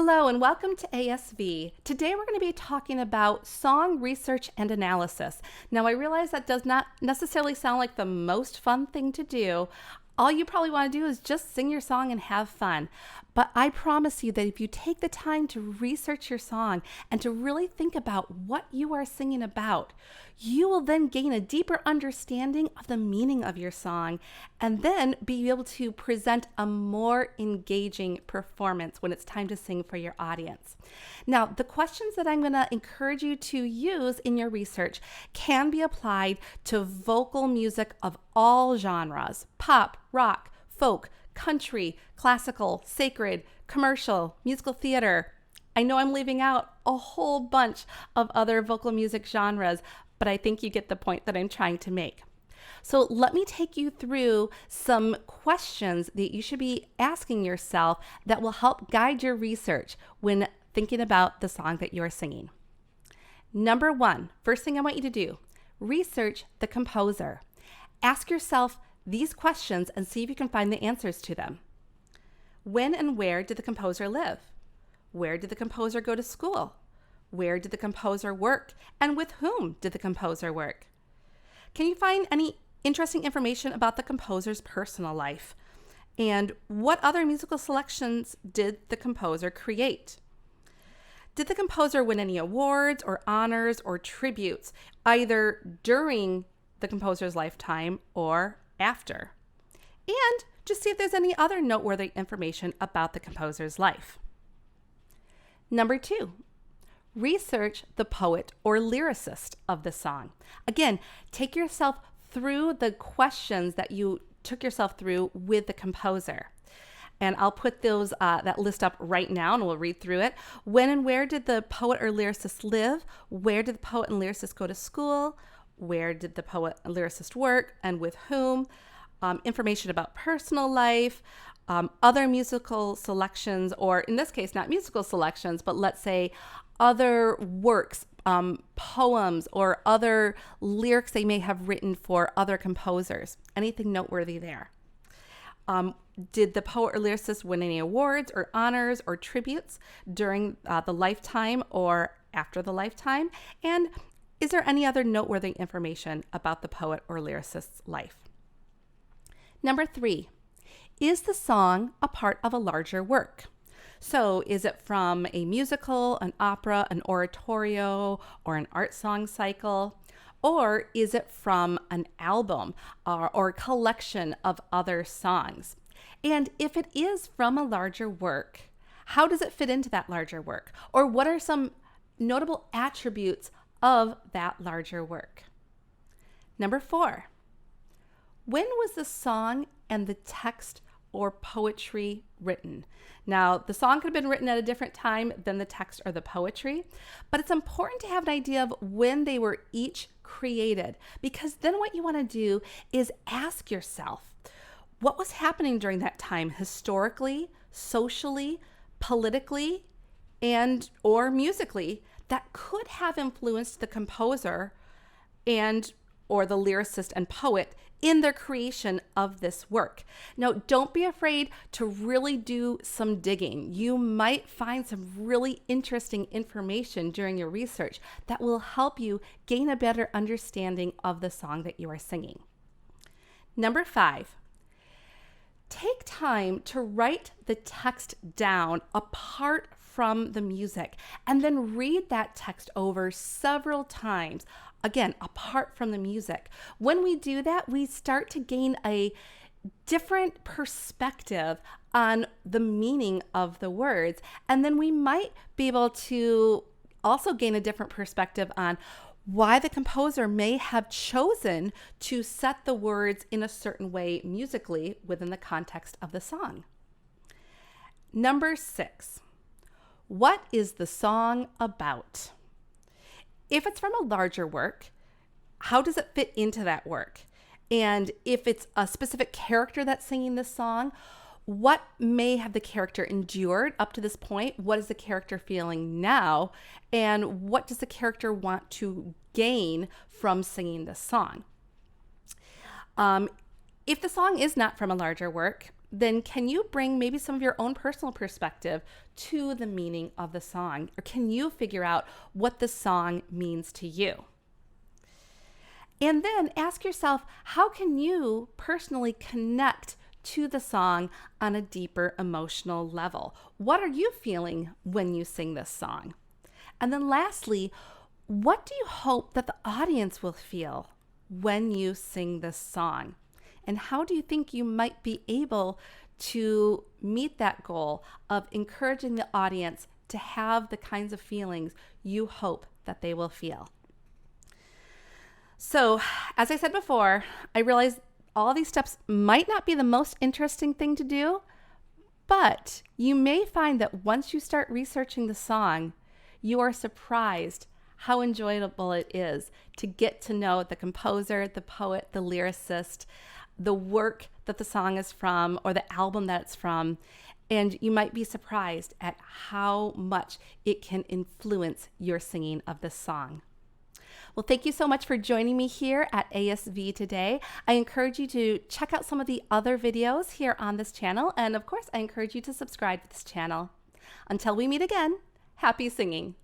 Hello and welcome to ASV. Today we're going to be talking about song research and analysis. Now I realize that does not necessarily sound like the most fun thing to do. All you probably want to do is just sing your song and have fun. But I promise you that if you take the time to research your song and to really think about what you are singing about, you will then gain a deeper understanding of the meaning of your song and then be able to present a more engaging performance when it's time to sing for your audience. Now, the questions that I'm going to encourage you to use in your research can be applied to vocal music of all genres: pop, rock, folk, country, classical, sacred, commercial, musical theater. I know I'm leaving out a whole bunch of other vocal music genres, but I think you get the point that I'm trying to make. So let me take you through some questions that you should be asking yourself that will help guide your research when thinking about the song that you're singing. Number one, first thing I want you to do, research the composer. Ask yourself these questions and see if you can find the answers to them. When and where did the composer live? Where did the composer go to school? Where did the composer work? And with whom did the composer work? Can you find any interesting information about the composer's personal life? And what other musical selections did the composer create? Did the composer win any awards or honors or tributes, either during the composer's lifetime or after? And just see if there's any other noteworthy information about the composer's life. Number two, research the poet or lyricist of the song. Again, take yourself through the questions that you took yourself through with the composer. And I'll put that list up right now and we'll read through it. When and where did the poet or lyricist live? Where did the poet and lyricist go to school? Where did the poet and lyricist work and with whom? Information about personal life, other musical selections, or in this case, not musical selections, but let's say other works, poems, or other lyrics they may have written for other composers. Anything noteworthy there? Did the poet or lyricist win any awards or honors or tributes during the lifetime or after the lifetime? And is there any other noteworthy information about the poet or lyricist's life? Number three, is the song a part of a larger work? So is it from a musical, an opera, an oratorio, or an art song cycle? Or is it from an album or a collection of other songs? And if it is from a larger work, how does it fit into that larger work? Or what are some notable attributes of that larger work? Number four, when was the song and the text or poetry written? Now, the song could have been written at a different time than the text or the poetry, but it's important to have an idea of when they were each created, because then what you want to do is ask yourself, what was happening during that time historically, socially, politically, and or musically that could have influenced the composer and or the lyricist and poet in their creation of this work. Now, don't be afraid to really do some digging. You might find some really interesting information during your research that will help you gain a better understanding of the song that you are singing. Number five, take time to write the text down apart from the music and then read that text over several times. Again, apart from the music. When we do that, we start to gain a different perspective on the meaning of the words. And then we might be able to also gain a different perspective on why the composer may have chosen to set the words in a certain way musically within the context of the song. Number six, what is the song about? If it's from a larger work, how does it fit into that work? And if it's a specific character that's singing this song, what may have the character endured up to this point? What is the character feeling now? And what does the character want to gain from singing this song? If the song is not from a larger work, then can you bring maybe some of your own personal perspective to the meaning of the song? Or can you figure out what the song means to you? And then ask yourself, how can you personally connect to the song on a deeper emotional level? What are you feeling when you sing this song? And then lastly, what do you hope that the audience will feel when you sing this song? And how do you think you might be able to meet that goal of encouraging the audience to have the kinds of feelings you hope that they will feel? So, as I said before, I realize all these steps might not be the most interesting thing to do, but you may find that once you start researching the song, you are surprised how enjoyable it is to get to know the composer, the poet, the lyricist, the work that the song is from, or the album that it's from. And you might be surprised at how much it can influence your singing of this song. Well, thank you so much for joining me here at ASV today. I encourage you to check out some of the other videos here on this channel. And of course, I encourage you to subscribe to this channel. Until we meet again, happy singing.